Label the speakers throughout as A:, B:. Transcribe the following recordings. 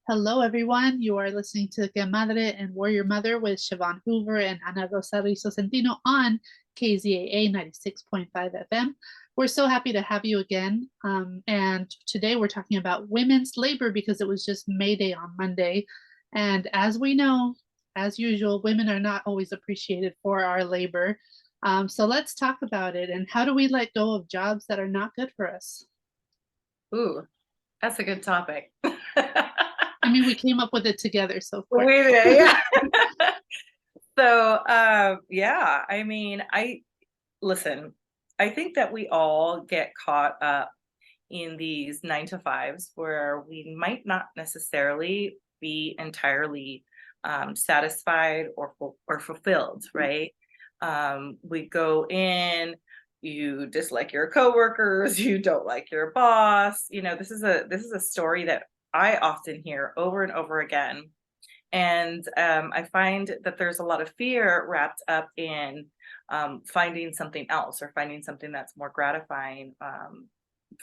A: Hello, everyone. You are listening to Que Madre and Warrior Mother with Siobhan Hoover and Ana Rosa Rizo Centino on KZAA 96.5 FM. We're so happy to have you again. And today we're talking about women's labor because it was just May Day on Monday. And as we know, as usual, women are not always appreciated for our labor. So let's talk about it. And how do we let go of jobs that are not good for us?
B: Ooh, that's a good topic.
A: I mean, we came up with it together, so of course.
B: We did, yeah. Yeah, I mean, I listen, I think that we all get caught up in these 9 to 5s where we might not necessarily be entirely satisfied or fulfilled, right? We go in, you dislike your coworkers, you don't like your boss. This is a story that I often hear over and over again. And I find that there's a lot of fear wrapped up in finding something else or finding something that's more gratifying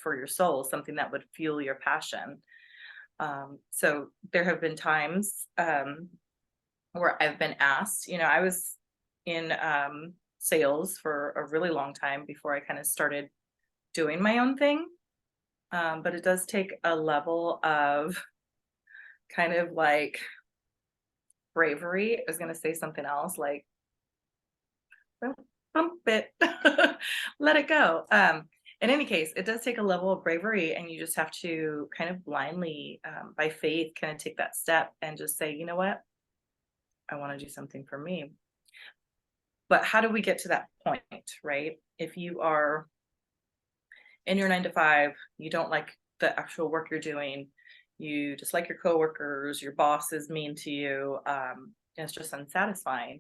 B: for your soul, something that would fuel your passion. So there have been times where I've been asked, I was in sales for a really long time before I kind of started doing my own thing. But it does take a level of kind of like bravery. I was going to say something else like, "Well, pump it, let it go." In any case, it does take a level of bravery, and you just have to kind of blindly, by faith, kind of take that step and just say, you know what, I want to do something for me. But how do we get to that point, right? If you are in your 9 to 5, you don't like the actual work you're doing, you just like your coworkers, your boss is mean to you, and it's just unsatisfying.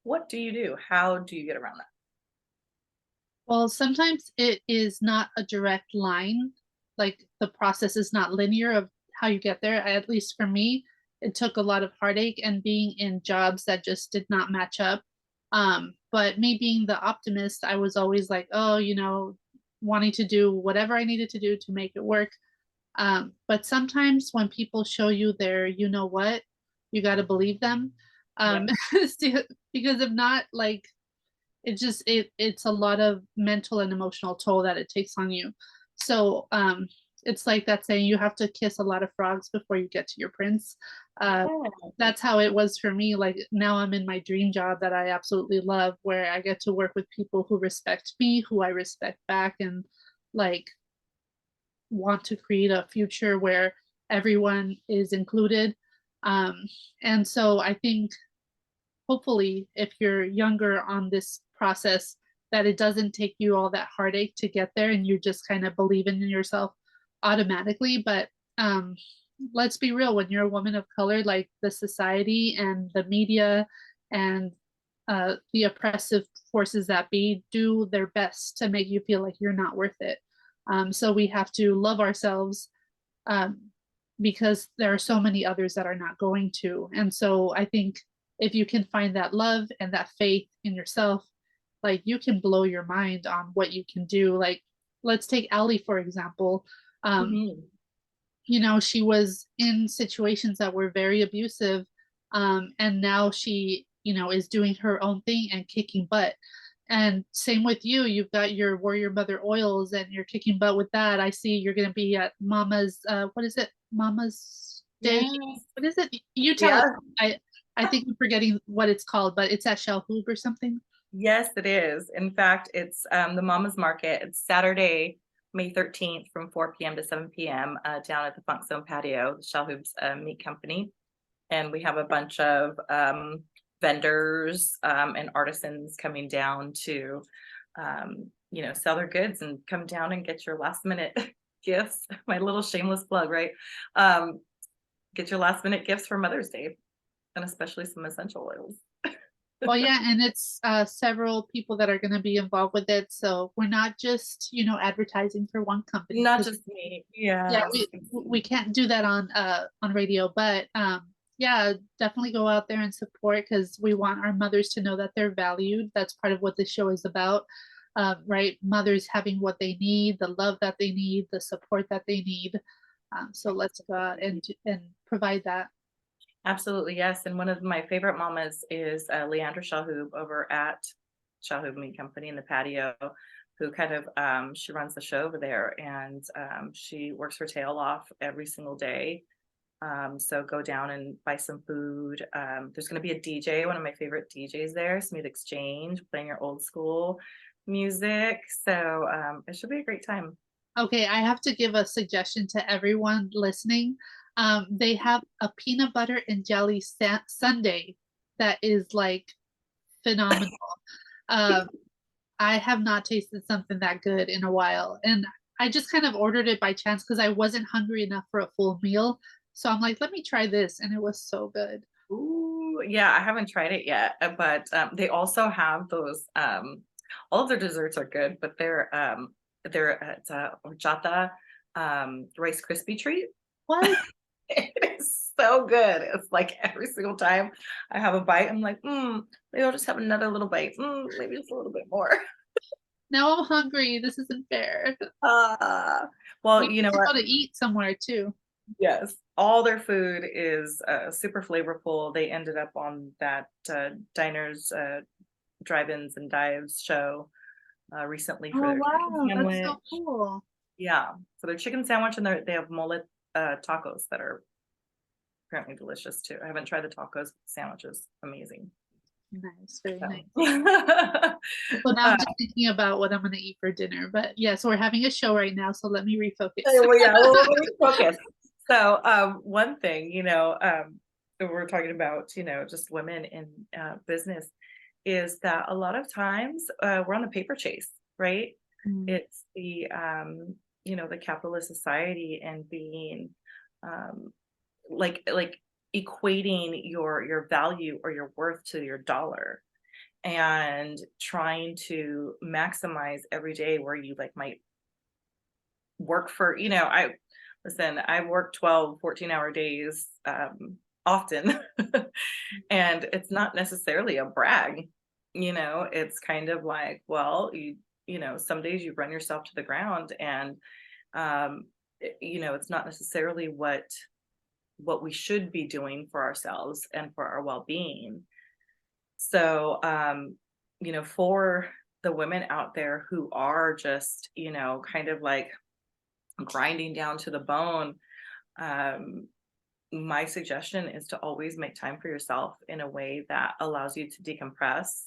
B: What do you do? How do you get around that?
A: Well, sometimes it is not a direct line. Like the process is not linear of how you get there. At least for me, it took a lot of heartache and being in jobs that just did not match up. But me being the optimist, I was always like, oh, wanting to do whatever I needed to do to make it work. But sometimes when people show you their, you know what, you got to believe them.
B: Yep.
A: Um, because if not, like it's a lot of mental and emotional toll that it takes on you. So it's like that saying, you have to kiss a lot of frogs before you get to your prince. uh,
B: Yeah.
A: that's how it was for me. Like now I'm in my dream job that I absolutely love, where I get to work with people who respect me, who I respect back, and like want to create a future where everyone is included. um, and so I think hopefully if you're younger on this process, that it doesn't take you all that heartache to get there and you just kind of believe in yourself automatically. But um let's be real, when you're a woman of color, like the society and the media and the oppressive forces that be do their best to make you feel like you're not worth it. So we have to love ourselves, um, because there are so many others that are not going to. And so I think if you can find that love and that faith in yourself, like you can blow your mind on what you can do. Like, let's take Ali, for example. Um,
B: Mhm.
A: she was in situations that were very abusive. And now she, is doing her own thing and kicking butt. And same with you. You've got your Warrior Mother oils and you're kicking butt with that. I see you're going to be at Mama's, what is it? Mama's Day.
B: Yes.
A: What is it? You tell us.
B: Yeah.
A: I think I'm forgetting what it's called, but it's at Shell Hoop or something.
B: Yes, it is. In fact, it's the Mama's Market. It's Saturday, May 13th from 4 p.m. to 7 p.m. Down at the Funk Zone Patio, the Shell Hoops Meat Company. And we have a bunch of vendors and artisans coming down to, sell their goods and come down and get your last minute gifts. My little shameless plug, right? Um, get your last minute gifts for Mother's Day, and especially some essential oils.
A: Well, yeah, and it's several people that are going to be involved with it. So we're not just, advertising for one company,
B: Not
A: because
B: just me.
A: yeah,
B: Yes.
A: we can't do that on radio. But yeah, definitely go out there and support, because we want our mothers to know that they're valued. That's part of what this show is about. Right? Mothers having what they need, the love that they need, the support that they need. So let's go out and provide that.
B: Absolutely, yes. And one of my favorite mamas is Leandra Shalhoub over at Shalhoub Meat Company in the patio, who kind of she runs the show over there, and she works her tail off every single day. So go down and buy some food. There's going to be a DJ, one of my favorite DJs there, Smooth Exchange, playing your old school music. So it should be a great time.
A: Okay, I have to give a suggestion to everyone listening. They have a peanut butter and jelly sundae that is like phenomenal. Um, I have not tasted something that good in a while, and I just kind of ordered it by chance because I wasn't hungry enough for a full meal. So I'm like, let me try this, and it was so good.
B: Ooh, yeah, I haven't tried it yet, but they also have those. All of their desserts are good, but they're it's a horchata Rice Krispie treat.
A: What?
B: It is so good. It's like every single time I have a bite, I'm like, maybe I'll just have another little bite. Maybe just a little bit more.
A: Now I'm hungry. This isn't fair.
B: Uh, well,
A: We
B: you know
A: need to
B: what?
A: go to eat somewhere too.
B: Yes, all their food is super flavorful. They ended up on that diners, drive-ins and dives show recently for
A: Oh
B: their chicken
A: wow, that's
B: sandwich.
A: so cool.
B: Yeah, for their chicken sandwich, and they have mole tacos that are apparently delicious too. I haven't tried the tacos, but the sandwich is amazing.
A: Nice, very nice.
B: So.
A: So now
B: uh,
A: I'm just thinking about what I'm gonna eat for dinner. But yes, we're having a show right now, so let me refocus.
B: well, yeah, well, let me focus. So, one thing, that we're talking about, just women in business, is that a lot of times we're on a paper chase, right?
A: Mm,
B: It's the capitalist society and being um, like equating your value or your worth to your dollar and trying to maximize every day where you like might work for, I work 12, 14-hour days often. And it's not necessarily a brag, it's kind of like, well, some days you run yourself to the ground, and it's not necessarily what we should be doing for ourselves and for our well-being. So for the women out there who are just, kind of like grinding down to the bone, um, my suggestion is to always make time for yourself in a way that allows you to decompress.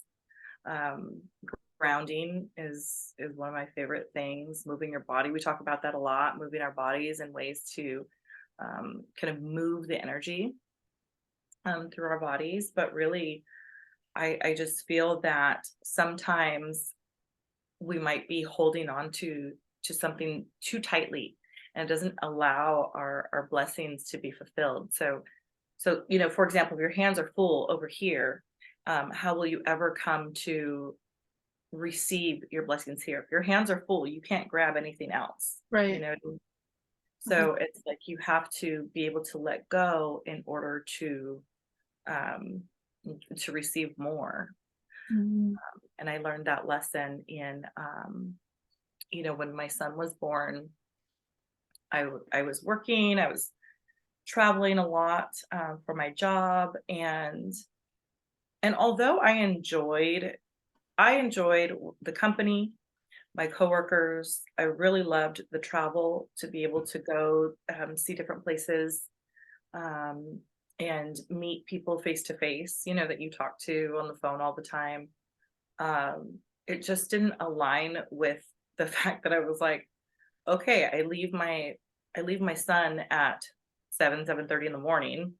B: Um, Grounding is one of my favorite things. Moving your body, we talk about that a lot. Moving our bodies in ways to kind of move the energy through our bodies. But really, I just feel that sometimes we might be holding on to something too tightly, and it doesn't allow our blessings to be fulfilled. So for example, if your hands are full over here, how will you ever come to receive your blessings here? If your hands are full, you can't grab anything else, you
A: right.
B: know.
A: Mhm.
B: So it's like you have to be able to let go in order um to receive more.
A: Mhm.
B: And I learned that lesson in when my son was born. I was working, I was traveling a lot for my job, and although I enjoyed the company, my coworkers, I really loved the travel to be able to go see different places, um, and meet people face to face, that you talk to on the phone all the time. It just didn't align with the fact that I was like, okay, I leave my son at 7:30 in the morning.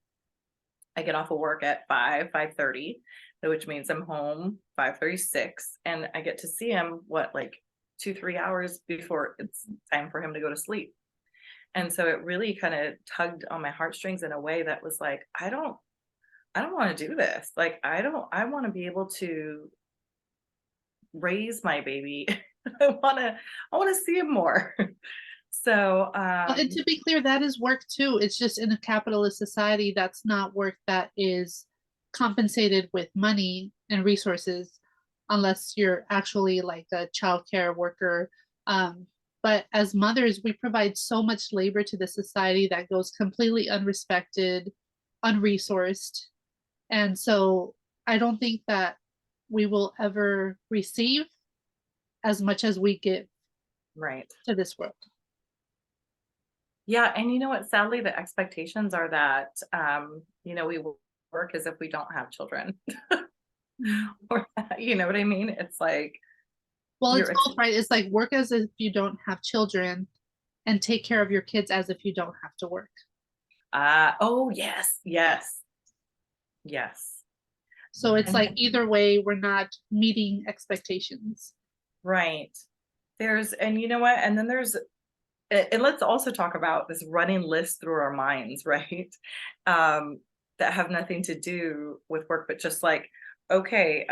B: I get off of work at 5:30, which means I'm home 5:36, and I get to see him like 2, 3 hours before it's time for him to go to sleep. And so it really kind of tugged on my heartstrings in a way that was like, I don't want to do this. Like, I want to be able to raise my baby. I want to see him more. So,
A: Well, and to be clear, that is work too. It's just in a capitalist society, that's not work that is compensated with money and resources, unless you're actually like a childcare worker. Um, But as mothers, we provide so much labor to the society that goes completely unrespected, unresourced. And so I don't think that we will ever receive as much as we give
B: Right.
A: to this world.
B: Yeah, and you know what? Sadly, the expectations are that, we work as if we don't have children.
A: Mm.
B: Or you know what I mean? It's like
A: Well,
B: you're
A: it's
B: ex
A: both, right? It's like work as if you don't have children and take care of your kids as if you don't have to work.
B: oh, yes, yes, yes.
A: So it's
B: And
A: like either way, we're not meeting expectations.
B: right. And you know what? And then and let's also talk about this running list through our minds, right? Um, that have nothing to do with work, but just like, okay,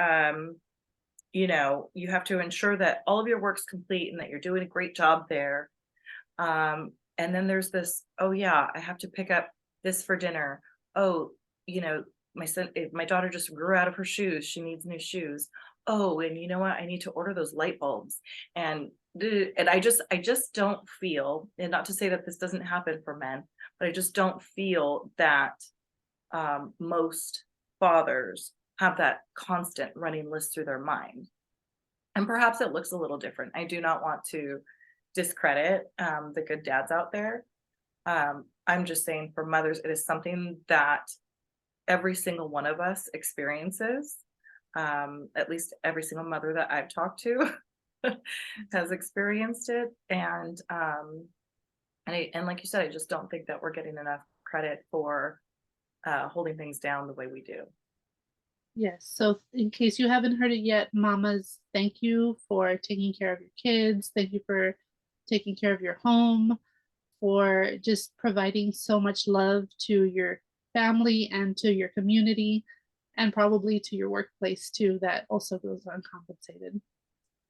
B: you have to ensure that all of your work's complete and that you're doing a great job there. And then there's this, oh yeah, I have to pick up this for dinner. Oh, you know, my daughter just grew out of her shoes. She needs new shoes. Oh, and you know what? I need to order those light bulbs. And I just don't feel, and not to say that this doesn't happen for men, but I just don't feel that most fathers have that constant running list through their mind. And perhaps it looks a little different. I do not want to discredit the good dads out there. I'm just saying for mothers, it is something that every single one of us experiences. At least every single mother that I've talked to has experienced it. And like you said, I just don't think that we're getting enough credit for holding things down the way we do.
A: Yes. So, in case you haven't heard it yet, mamas, thank you for taking care of your kids. Thank you for taking care of your home, for just providing so much love to your family and to your community, and probably to your workplace too, that also goes uncompensated.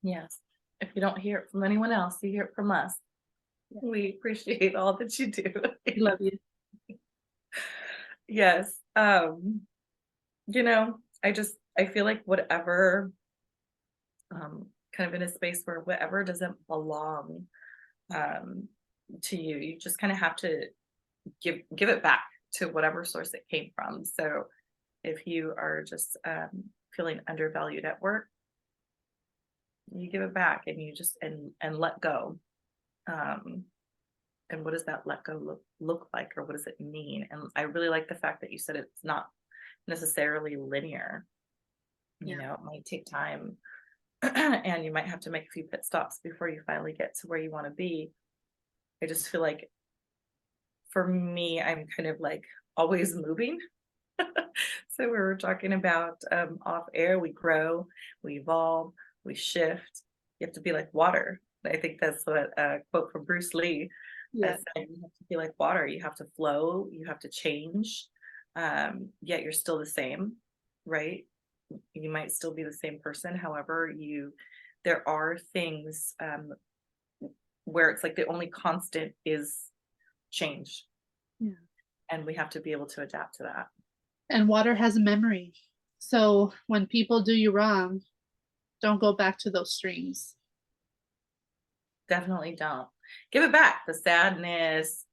B: Yes. If you don't hear it from anyone else, you hear it from us.
A: Yeah.
B: We appreciate all that you do.
A: We love you.
B: Yes. I feel like whatever, kind of in a space where whatever doesn't belong um to you, you just kind of have to give it back to whatever source it came from. So if you are just feeling undervalued at work, you give it back and you just and let go. Um and what does that let go look like, or what does it mean? And I really like the fact that you said it's not necessarily linear.
A: Yeah.
B: It might take time and you might have to make a few pit stops before you finally get to where you want to be. I just feel like for me, I'm kind of like always moving. So we were talking about off air, we grow, we evolve, we shift. You have to be like water. I think that's what a quote from Bruce Lee
A: Yeah.
B: said. You have to be like water. You have to flow, you have to change, yet you're still the same, right? You might still be the same person. However, there are things where it's like the only constant is change,
A: Yeah.
B: and we have to be able to adapt to that.
A: And water has a memory. So when people do you wrong, don't go back to those streams.
B: Definitely don't give it back. The sadness,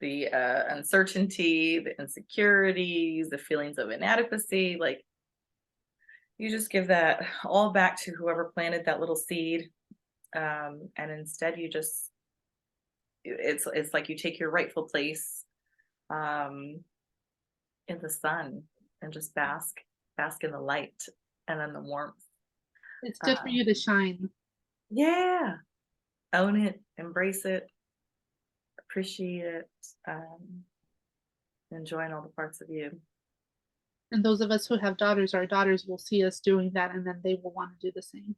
B: the uncertainty, the insecurities, the feelings of inadequacy, like you just give that all back to whoever planted that little seed. And instead you just it's like you take your rightful place um in the sun and just bask in the light and then the warmth.
A: It's good for
B: uh,
A: you to shine.
B: yeah, own it, embrace it, appreciate it, um enjoying all the parts of you.
A: And those of us who have daughters, our daughters will see us doing that and then they will want to do the same.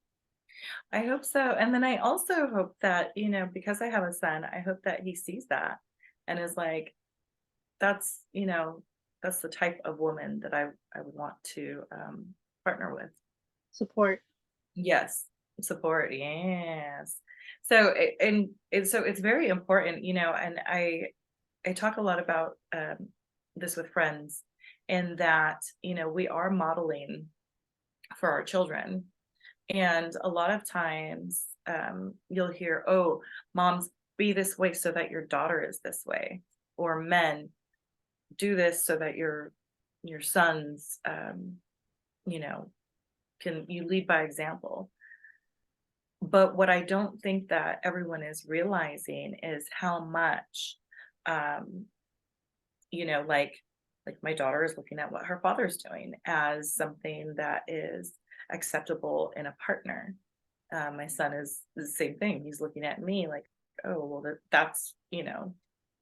B: I hope so. And then I also hope that, because I have a son, I hope that he sees that and is like, that's, that's the type of woman that I would want to partner with.
A: Support.
B: Yes. Support. Yes. So, so it's very important, and I talk a lot about this with friends, and that, we are modeling for our children. And a lot of times you'll hear, oh, moms, be this way so that your daughter is this way, or men, do this so that your sons, you know, can you lead by example. But what I don't think that everyone is realizing is how much, um, like my daughter is looking at what her father's doing as something that is acceptable in a partner. My son is the same thing. He's looking at me like, oh, well, that's,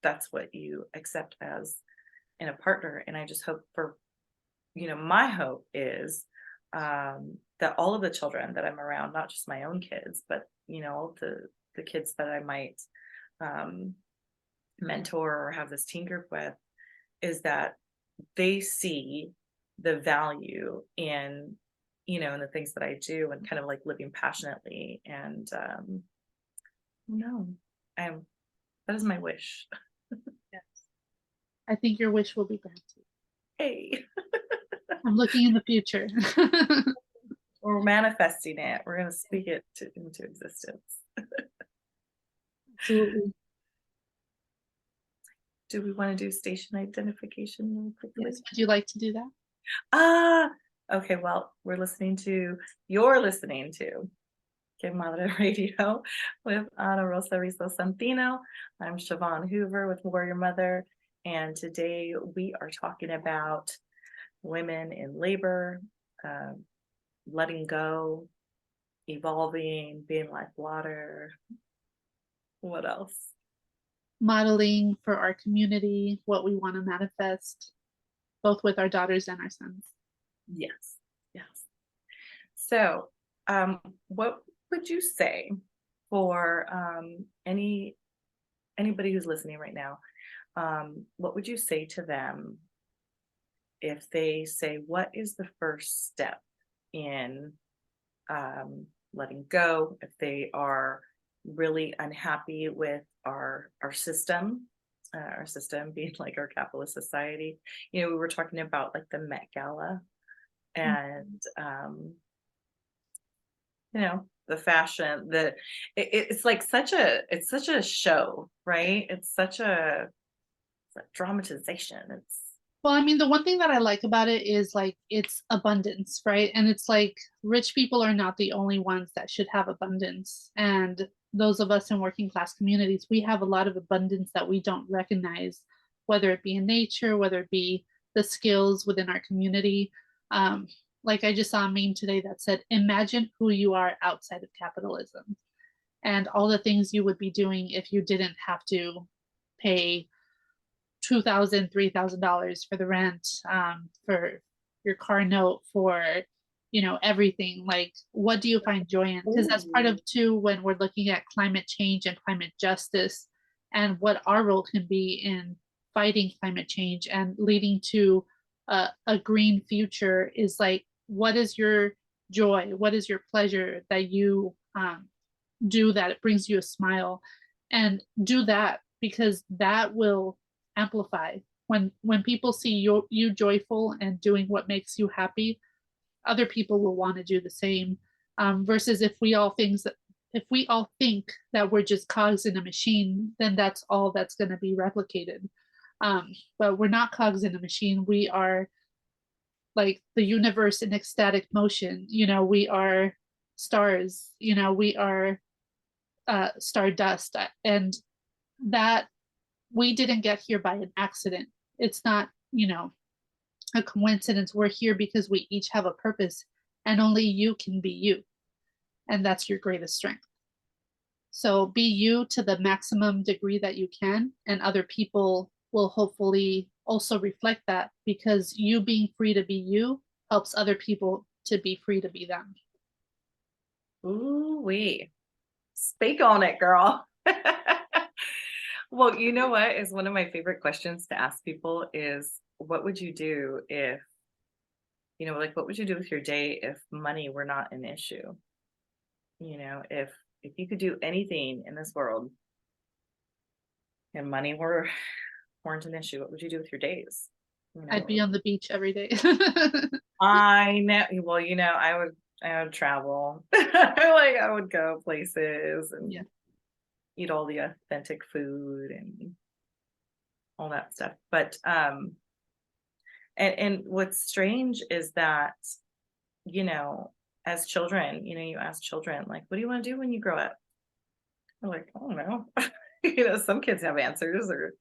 B: that's what you accept as in a partner. And I just hope for, my hope is, that all of the children that I'm around, not just my own kids, but, all the kids that I might, um, mentor or have this teen group with, is that they see the value in, in the things that I do, and kind of like living passionately. And no, I'm that is my wish.
A: Yes. I think your wish will be granted.
B: Hey,
A: I'm looking in the future.
B: we're manifesting it. We're gonna speak it into existence.
A: Absolutely.
B: Do we want to do station identification really quickly?
A: Yes. Would you like to do that?
B: Ah, okay. Well, you're listening to Que Madre Radio with Ana Rosa Rizzo Santino. I'm Siobhan Hoover with Warrior Mother, and today we are talking about women in labor, letting go, evolving, being like water. What else?
A: Modeling for our community, what we want to manifest, both with our daughters and our sons.
B: Yes, yes. So, what would you say for anybody who's listening right now? What would you say to them if they say, "What is the first step in letting go?" If they are really unhappy with our system, our system being like our capitalist society. We were talking about like the Met Gala, and the fashion, it's like such a show, right? It's such a dramatization.
A: Well, I mean, the one thing that I like about it is like it's abundance, right? And it's like rich people are not the only ones that should have abundance. And those of us in working class communities, we have a lot of abundance that we don't recognize, whether it be in nature, whether it be the skills within our community. Um, like I just saw a meme today that said, imagine who you are outside of capitalism and all the things you would be doing if you didn't have to pay $2,000, $3,000 for the rent, for your car note, for everything. Like, what do you find joy in? Because that's part of too when we're looking at climate change and climate justice, and what our role can be in fighting climate change and leading to a green future. Is like, what is your joy? What is your pleasure that you do that it brings you a smile, and do that, because that will amplify when people see you joyful and doing what makes you happy. Other people will want to do the same, versus if we all think that we're just cogs in a machine, then that's all that's going to be replicated. But we're not cogs in a machine. We are like the universe in ecstatic motion. We are stars. We are stardust, and that we didn't get here by an accident. It's not, a coincidence. We're here because we each have a purpose, and only you can be you. And that's your greatest strength. So be you to the maximum degree that you can, and other people will hopefully also reflect that, because you being free to be you helps other people to be free to be them.
B: Ooh wee. Speak on it, girl. Well, you know what is one of my favorite questions to ask people is, what would you do if, like, what would you do with your day if money were not an issue? If you could do anything in this world and money weren't an issue, what would you do with your days?
A: I'd be on the beach every day.
B: I know. Well, I would I would travel. Like I would go places and
A: Yeah.
B: eat all the authentic food and all that stuff. But and what's strange is that, you know, as children, you know, you ask children like, what do you want to do when you grow up? They're like, I don't know. You know, some kids have answers, or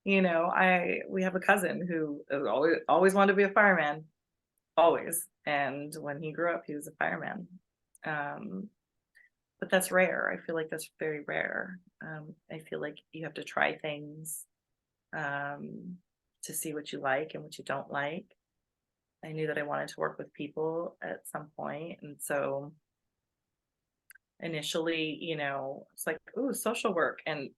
B: we have a cousin who has always wanted to be a fireman, always. And when he grew up, he was a fireman. Um, but that's rare. I feel like that's very rare. I feel like you have to try things um, to see what you like and what you don't like. I knew that I wanted to work with people at some point, and so initially, it's like, ooh, social work, and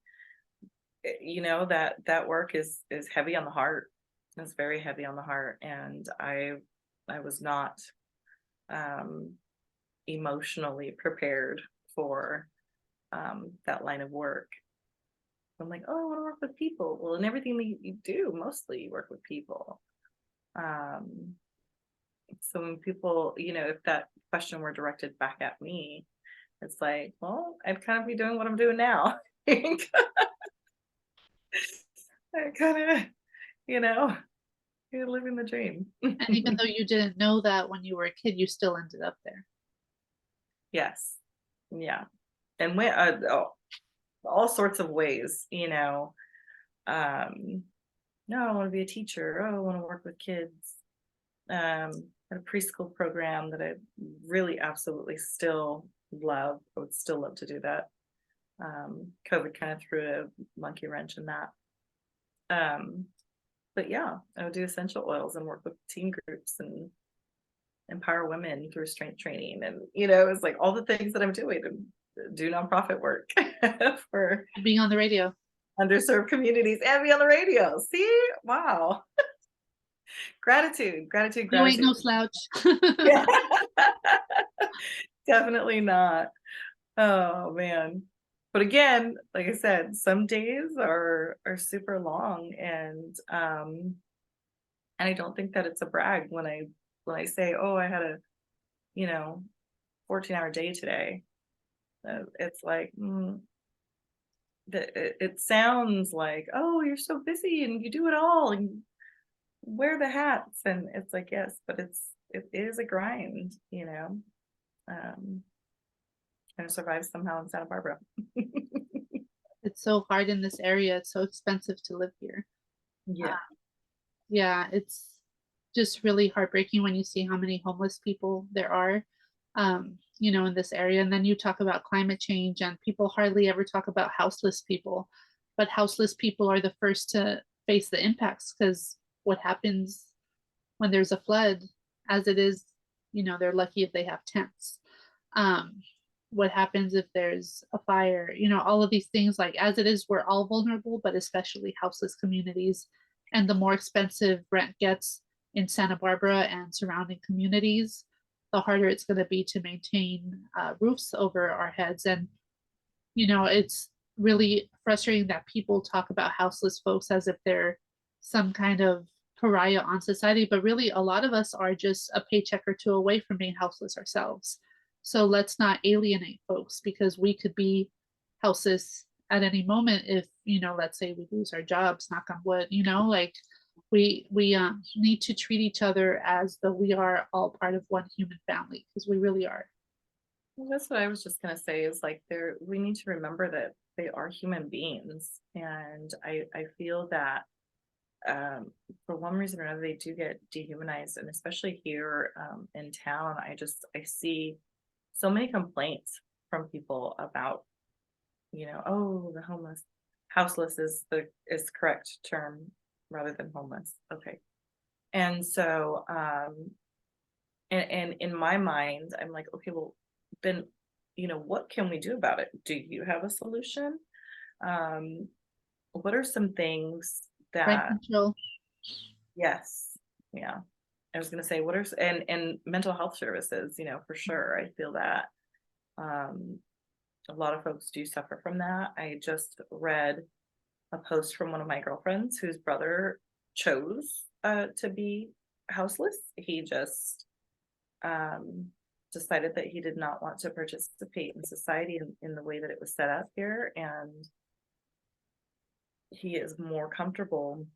B: that work is heavy on the heart. It's very heavy on the heart, and I was not um, emotionally prepared for that line of work. I'm like, oh, I want to work with people. Well, in everything that you do, mostly you work with people. Um, so when people, if that question were directed back at me, it's like, well, I'd kind of be doing what I'm doing now. I kind of, you know, you're living the dream.
A: And even though you didn't know that when you were a kid, you still ended up there.
B: Yes. Yeah. And when, all sorts of ways, um, no, I want to be a teacher. Oh, I want to work with kids. A preschool program that I really absolutely still love. I would still love to do that. COVID kind of threw a monkey wrench in that. Um, but yeah, I would do essential oils and work with team groups and empower women through strength training. And, it's like all the things that I'm doing to do nonprofit work for
A: Being on the radio.
B: underserved communities and be on the radio. See? Wow. Gratitude, gratitude,
A: You ain't no
B: gratitude.
A: slouch.
B: Yeah. Definitely not. Oh man. But again, like I said, some days are super long, and I don't think that it's a brag when I say, "Oh, I had a, you know, 14-hour day today." It's like, it sounds like, "Oh, you're so busy and you do it all and wear the hats." And it's like, yes, but it is a grind, Um, trying to survive somehow in Santa Barbara.
A: It's so hard in this area. It's so expensive to live here.
B: Yeah.
A: Yeah, it's just really heartbreaking when you see how many homeless people there are, in this area. And then you talk about climate change, and people hardly ever talk about houseless people. But houseless people are the first to face the impacts because what happens when there's a flood, as it is, they're lucky if they have tents. Um, what happens if there's a fire? All of these things, like as it is, we're all vulnerable, but especially houseless communities. And the more expensive rent gets in Santa Barbara and surrounding communities, the harder it's going to be to maintain roofs over our heads. And, it's really frustrating that people talk about houseless folks as if they're some kind of pariah on society, but really a lot of us are just a paycheck or two away from being houseless ourselves. So let's not alienate folks because we could be houseless at any moment if, let's say we lose our jobs, knock on wood, like we need to treat each other as though we are all part of one human family because we really are.
B: Well, that's what I was just gonna say is like we need to remember that they are human beings. And I feel that for one reason or another they do get dehumanized, and especially here in town, I see so many complaints from people about, oh, the houseless is correct term rather than homeless. Okay. And so and in my mind, I'm like, okay, well, then, what can we do about it? Do you have a solution? Um, what are some things
A: Rent
B: that,
A: control.
B: yes, yeah. I was gonna say, and mental health services, for sure. I feel that um, a lot of folks do suffer from that. I just read a post from one of my girlfriends whose brother chose to be houseless. He just um decided that he did not want to participate in society in the way that it was set up here, and he is more comfortable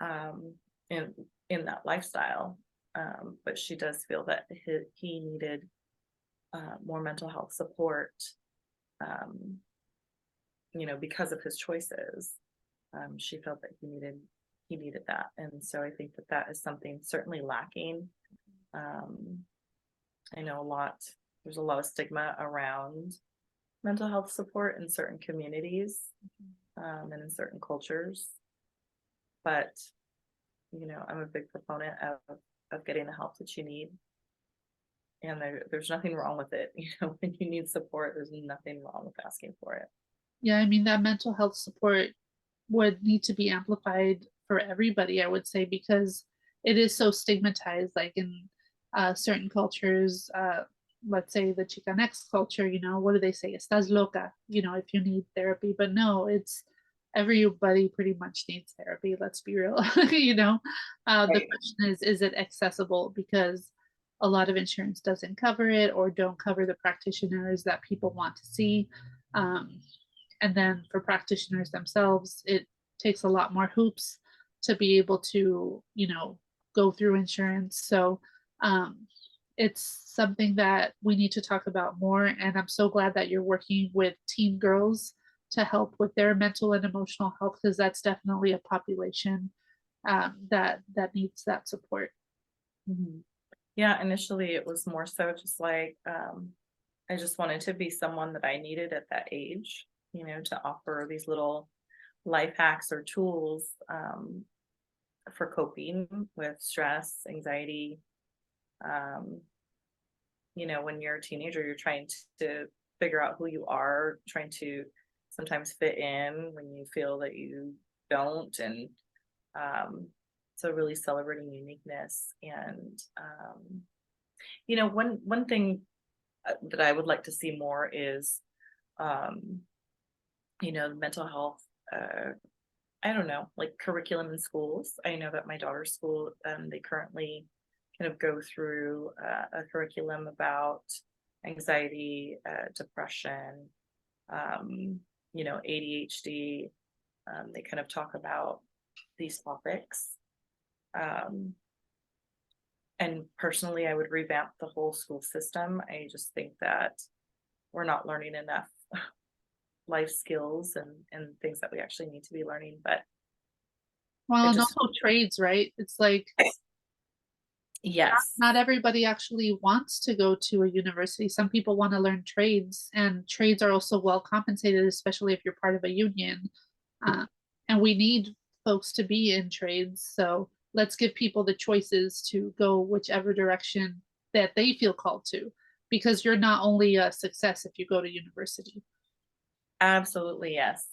B: um, in that lifestyle. But she does feel that he needed more mental health support, um, because of his choices. She felt that he needed that, and so I think that that is something certainly lacking. Um, I know there's a lot of stigma around mental health support in certain communities, and in certain cultures, but I'm a big proponent of getting the help that you need, and there's nothing wrong with it. When you need support, there's nothing wrong with asking for it.
A: Yeah, I mean, that mental health support would need to be amplified for everybody, I would say, because it is so stigmatized, like in certain cultures, let's say the Chicanx culture, what do they say? Estás loca, if you need therapy. But no, it's everybody pretty much needs therapy, let's be real. The
B: Right.
A: question is it accessible? Because a lot of insurance doesn't cover it or don't cover the practitioners that people want to see. Um, and then for practitioners themselves, it takes a lot more hoops to be able to, go through insurance. So um, it's something that we need to talk about more. And I'm so glad that you're working with teen girls to help with their mental and emotional health, because that's definitely a population that needs that support.
B: Mhm. Yeah, initially it was more so just like I just wanted to be someone that I needed at that age, to offer these little life hacks or tools for coping with stress, anxiety. Um, when you're a teenager, you're trying to figure out who you are, trying to sometimes fit in when you feel that you don't, and um, so really celebrating uniqueness. And one thing that I would like to see more is, um, the mental health. I don't know, like curriculum in schools. I know that my daughter's school, they currently kind of go through a curriculum about anxiety, depression, um, ADHD. They kind of talk about these topics. Um, and personally, I would revamp the whole school system. I just think that we're not learning enough life skills and things that we actually need to be learning. But
A: Well,
B: it
A: and
B: just,
A: also trades, right? It's like
B: yes,
A: not everybody actually wants to go to a university. Some people want to learn trades, and trades are also well compensated, especially if you're part of a union. Uh, and we need folks to be in trades. So let's give people the choices to go whichever direction that they feel called to, because you're not only a success if you go to university.
B: absolutely, yes.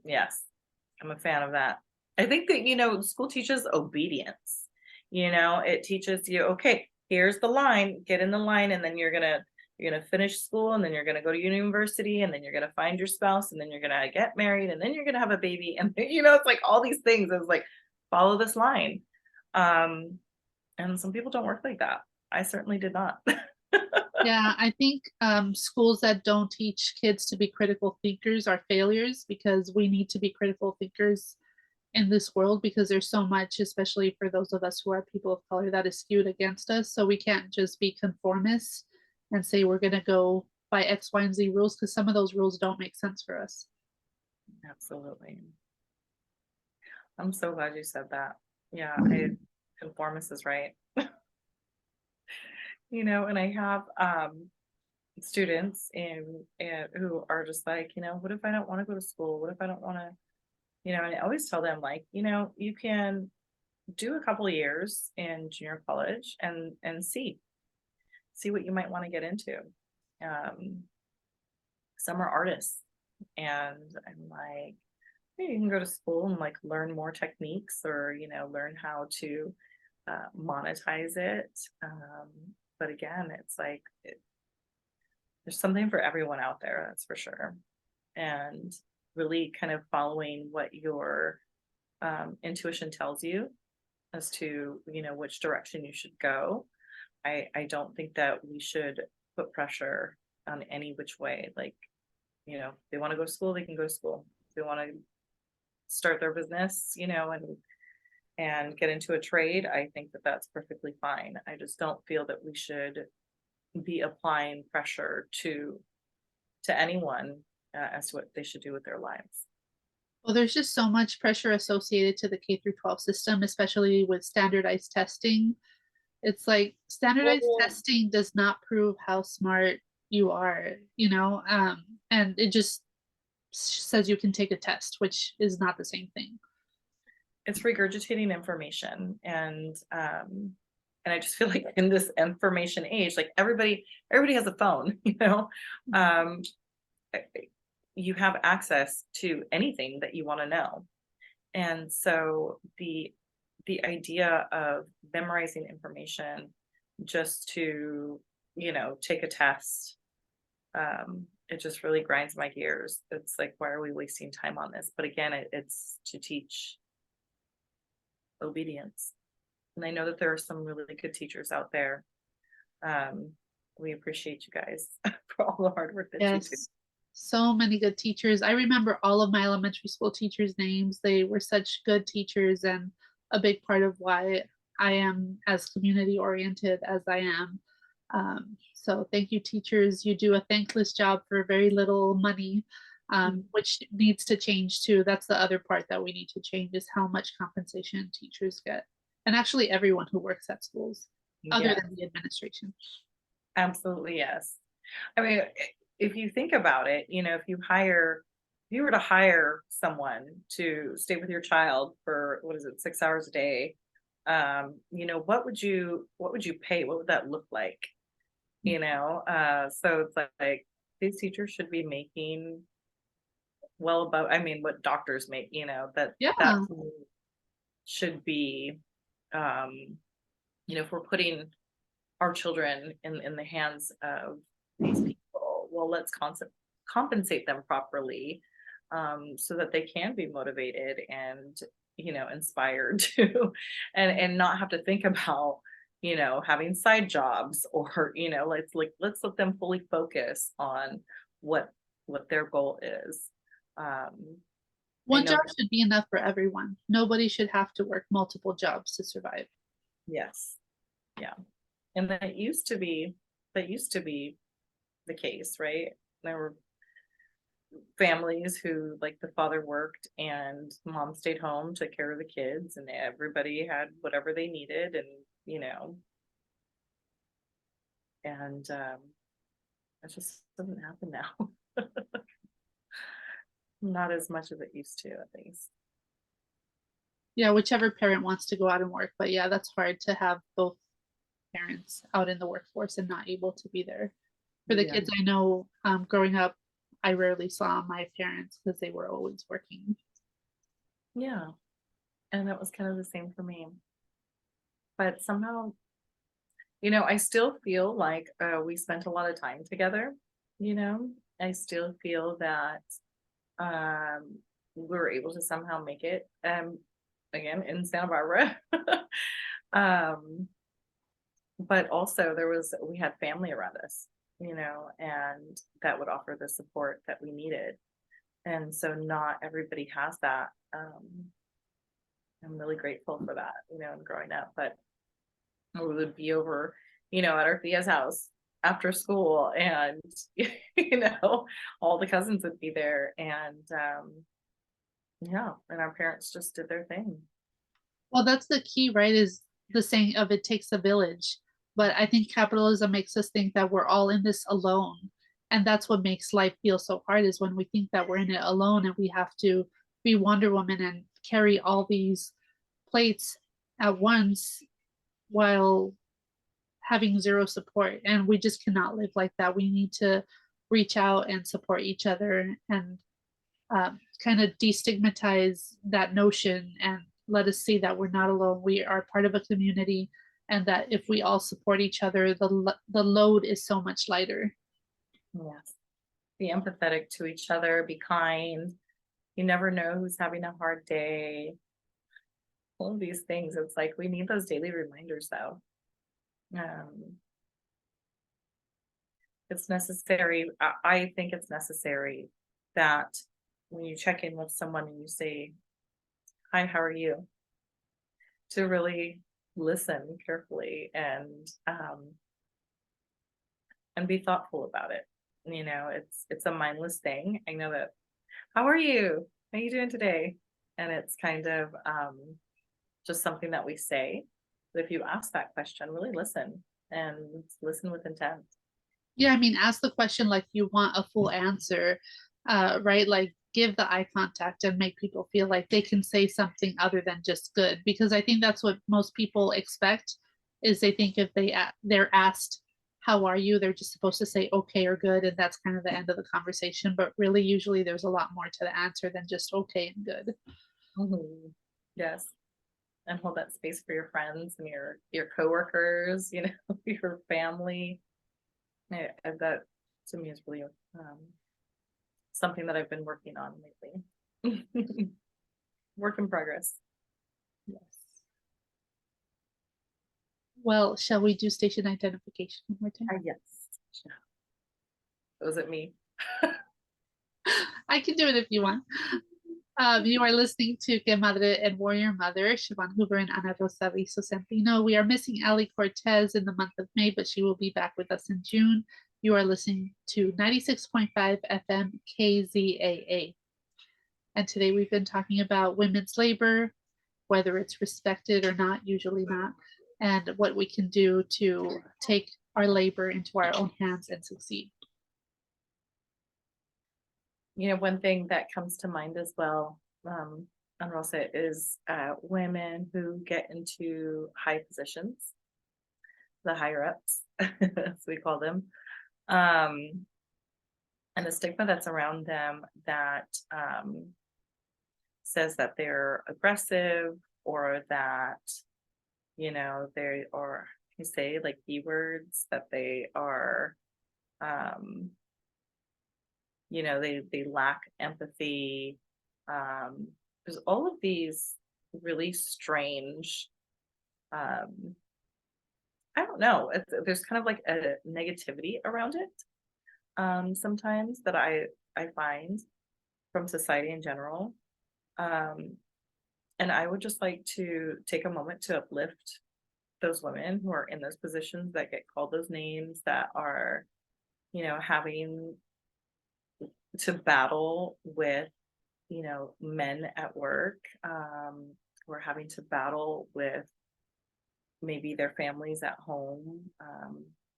B: Yes, I'm a fan of that. I think that, school teaches obedience. It teaches you, okay, here's the line, get in the line, and then you're gonna finish school, and then you're gonna go to university, and then you're gonna find your spouse, and then you're gonna get married, and then you're gonna have a baby, and it's like all these things. It's like follow this line. Um, and some people don't work like that. I certainly did not.
A: Yeah, I think schools that don't teach kids to be critical thinkers are failures, because we need to be critical thinkers in this world, because there's so much, especially for those of us who are people of color, that is skewed against us. So we can't just be conformists and say we're going to go by X, Y, and Z rules, because some of those rules don't make sense for us.
B: Absolutely. I'm so glad you said that. Yeah, conformist is right. And I have students and who are just like, what if I don't want to go to school? What if I don't want to, and I always tell them like, you can do a couple of years in junior college and see what you might want to get into. Um, some are artists, and I'm like, "Hey, you can go to school and like learn more techniques, or learn how to monetize it." But again, it's like there's something for everyone out there, that's for sure. And really kind of following what your intuition tells you as to which direction you should go. I don't think that we should put pressure on any which way. Like, they want to go to school, they can go to school. If they want to start their business, and get into a trade, I think that that's perfectly fine. I just don't feel that we should be applying pressure to anyone as to what they should do with their lives.
A: Well, there's just so much pressure associated to the K through 12 system, especially with standardized testing. It's like standardized
B: Well,
A: testing does not prove how smart you are, and it just says you can take a test, which is not the same thing.
B: it's regurgitating information, and I just feel like in this information age, like everybody has a phone, um you have access to anything that you want to know. And so the idea of memorizing information just to, take a test, it just really grinds my gears. It's like, why are we wasting time on this? But again, it's to teach obedience. And I know that there are some really good teachers out there. Um, we appreciate you guys for all the hard work that you do.
A: Yes, so many good teachers. I remember all of my elementary school teachers' names. They were such good teachers and a big part of why I am as community oriented as I am. So thank you, teachers. You do a thankless job for very little money, which needs to change too. That's the other part that we need to change is how much compensation teachers get. And actually everyone who works at schools, other
B: Yeah,
A: than the administration.
B: absolutely. Yes. I mean, if you think about it, if you were to hire someone to stay with your child for, what is it, 6 hours a day, what would you pay? What would that look like? So it's like these teachers should be making well above, I mean, what doctors make, that
A: Yeah.
B: to me should be, um, if we're putting our children in the hands of these people, well, let's compensate them properly, so that they can be motivated and, inspired to, and not have to think about, having side jobs, or, let's let them fully focus on what their goal is. Um, I
A: One
B: know
A: job
B: that,
A: should be enough for everyone. Nobody should have to work multiple jobs to survive.
B: yes, yeah, and that used to be the case, right? There were families who, like, the father worked and mom stayed home, took care of the kids, and everybody had whatever they needed, and you know and that just doesn't happen now. Not as much as it used to, at least.
A: Yeah, whichever parent wants to go out and work. But yeah, that's hard to have both parents out in the workforce and not able to be there. For the
B: Yeah,
A: kids I know, growing up, I rarely saw my parents because they were always working.
B: yeah, and that was kind of the same for me, but somehow, I still feel like, we spent a lot of time together. you know I still feel that, um we were able to somehow make it, again, in Santa Barbara. um but also we had family around us, and that would offer the support that we needed. And so not everybody has that. I'm really grateful for that, in growing up. But we would be over, at our Thea's house after school, and all the cousins would be there, and yeah, and our parents just did their thing.
A: Well, that's the key, right? Is the saying of it takes a village. But I think capitalism makes us think that we're all in this alone. And that's what makes life feel so hard is when we think that we're in it alone and we have to be Wonder Woman and carry all these plates at once while having zero support. And we just cannot live like that. We need to reach out and support each other and kind of destigmatize that notion and let us see that we're not alone. We are part of a community, and that if we all support each other, the load is so much lighter.
B: Yes. Be empathetic to each other, be kind. You never know who's having a hard day. All of these things. It's like we need those daily reminders, though. Um, it's necessary. I think it's necessary that when you check in with someone and you say, "Hi, how are you?" to really listen carefully and be thoughtful about it. You know, it's a mindless thing. I know that. How are you? How are you doing today? And it's kind of just something that we say. But if you ask that question, really listen and listen with intent.
A: Yeah, I mean, ask the question like you want a full answer, right? Like give the eye contact and make people feel like they can say something other than just good, because I think that's what most people expect is they think if they're asked how are you, they're just supposed to say okay or good, and that's kind of the end of the conversation. But really, usually there's a lot more to the answer than just okay and good.
B: Mhm. Yes, and hold that space for your friends and your coworkers, you know, your family. Yeah, and that to me is really something that I've been working on lately. Work in progress.
A: Yes. Well, shall we do station identification one more time?
B: Yes. Was it me?
A: I can do it if you want. You are listening to Que Madre and Warrior Mother, Siobhan Hoover and Ana Rosa Rizo Centino. We are missing Ali Cortez in the month of May, but she will be back with us in June. You are listening to 96.5 FM KZAA. And today we've been talking about women's labor, whether it's respected or not, usually not, and what we can do to take our labor into our own hands and succeed.
B: You know, one thing that comes to mind as well, and Rosa, is women who get into high positions, the higher ups, as we call them, um, and the stigma that's around them that says that they're aggressive or that, you know, they are, you say like keywords, that they are, um, you know, they lack empathy. There's all of these really strange, um, I don't know, there's kind of like a negativity around it, sometimes that I find from society in general. Um, and I would just like to take a moment to uplift those women who are in those positions that get called those names, that are, you know, having to battle with, you know, men at work, who are having to battle with maybe their families at home,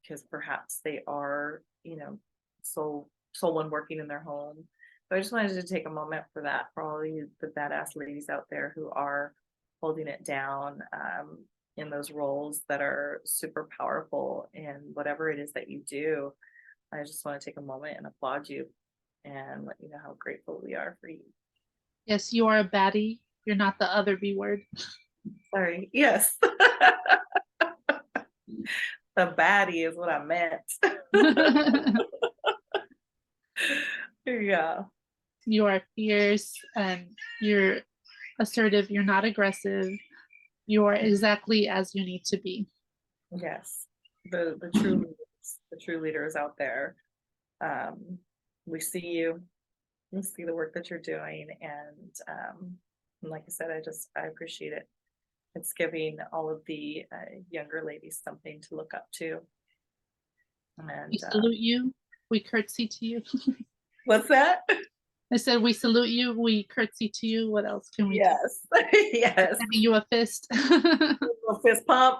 B: because perhaps they are, you know, sole one working in their home. So I just wanted to take a moment for that, for all you the badass ladies out there who are holding it down, in those roles that are super powerful in whatever it is that you do. I just want to take a moment and applaud you and let you know how grateful we are for you.
A: Yes, you are a baddie. You're not the other B word.
B: Sorry. Yes. The baddie is what I meant. Yeah.
A: You are fierce and you're assertive. You're not aggressive. You are exactly as you need to be.
B: Yes. The true leaders out there. Um, we see you. We see the work that you're doing, and like I said, I appreciate it. It's giving all of the younger ladies something to look up to.
A: We
B: And
A: salute you. We curtsy to you.
B: what's that?
A: I said, we salute you. We curtsy to you. What else can we do?
B: Yes. Yes.
A: Sending you a fist.
B: A fist pump.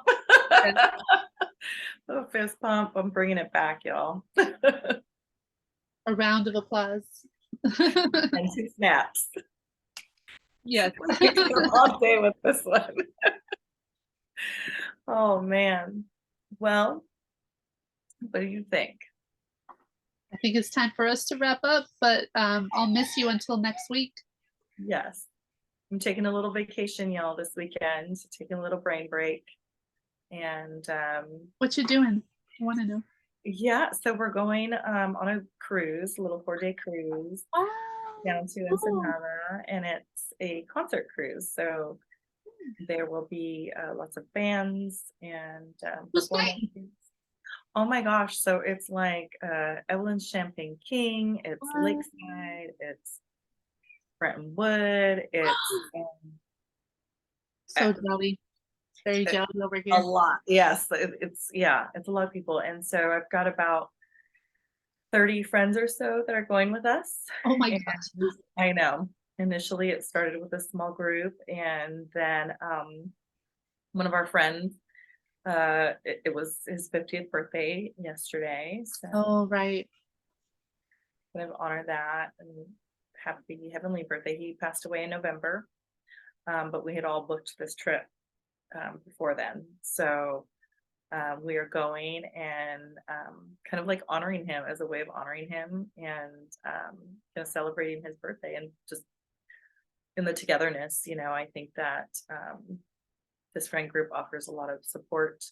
B: A fist pump. I'm bringing it back, y'all.
A: A round of applause.
B: And 2 snaps.
A: Yes.
B: All day with this one. Oh man. Well, what do you think?
A: I think it's time for us to wrap up, but I'll miss you until next week.
B: Yes. I'm taking a little vacation, y'all, this weekend, taking a little brain break. And
A: What you doing? I want to know.
B: yeah, so we're going on a cruise, a little 4-day cruise
A: Oh,
B: down to
A: cool.
B: Ensenada, and it's a concert cruise. So There will be lots of bands and
A: Who's playing?
B: performances. Oh my gosh, so it's like Evelyn Champagne King, it's
A: What?
B: Lakeside, it's Bretton Wood, it's
A: So jelly. Very
B: uh,
A: jelly over
B: a
A: here.
B: lot. Yes, it's yeah, it's a lot of people. And so I've got about 30 friends or so that are going with us.
A: Oh my
B: And
A: gosh.
B: I know. Initially it started with a small group and then one of our friends it was his 50th birthday yesterday. So
A: Oh, right.
B: kind of honor that and happy heavenly birthday. He passed away in November. But we had all booked this trip before then. So we are going and kind of like honoring him as a way of honoring him and celebrating his birthday and just in the togetherness. I think that this friend group offers a lot of support.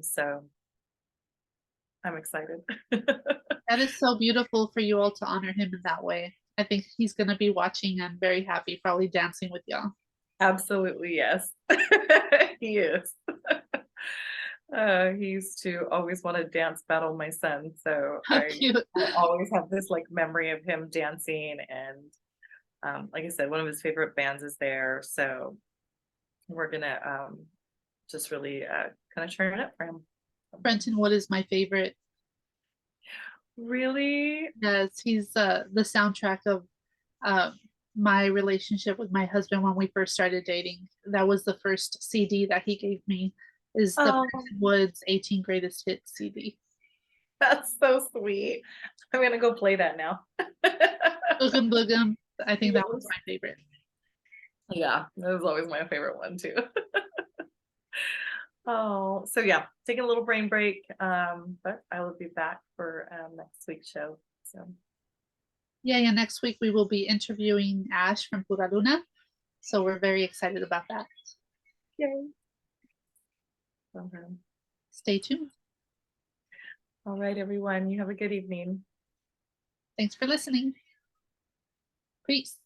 B: So I'm excited.
A: That is so beautiful for you all to honor him in that way. I think he's gonna be watching and very happy, probably dancing with y'all.
B: Absolutely, yes. He is. He used to always want to dance battle my son, so
A: How
B: I
A: cute.
B: always have this like memory of him dancing and like I said, one of his favorite bands is there, so we're gonna just really kind of turn it up for him.
A: Brenton Wood is my favorite.
B: Really?
A: Yes, he's the soundtrack of uh, my relationship with my husband when we first started dating. That was the first CD that he gave me. Is the
B: Oh,
A: Brenton Woods 18 Greatest Hits CD.
B: that's so sweet. I'm gonna go play that now.
A: Boogum Boogum. I think that was
B: Yes.
A: my favorite.
B: Yeah, that was always my favorite one too. Oh, so yeah, taking a little brain break. But I will be back for next week's show. So
A: Yeah, yeah. Next week we will be interviewing Ash from Pura Luna. So we're very excited about that.
B: yay. Okay.
A: Stay tuned.
B: All right, everyone. You have a good evening.
A: Thanks for listening. Peace.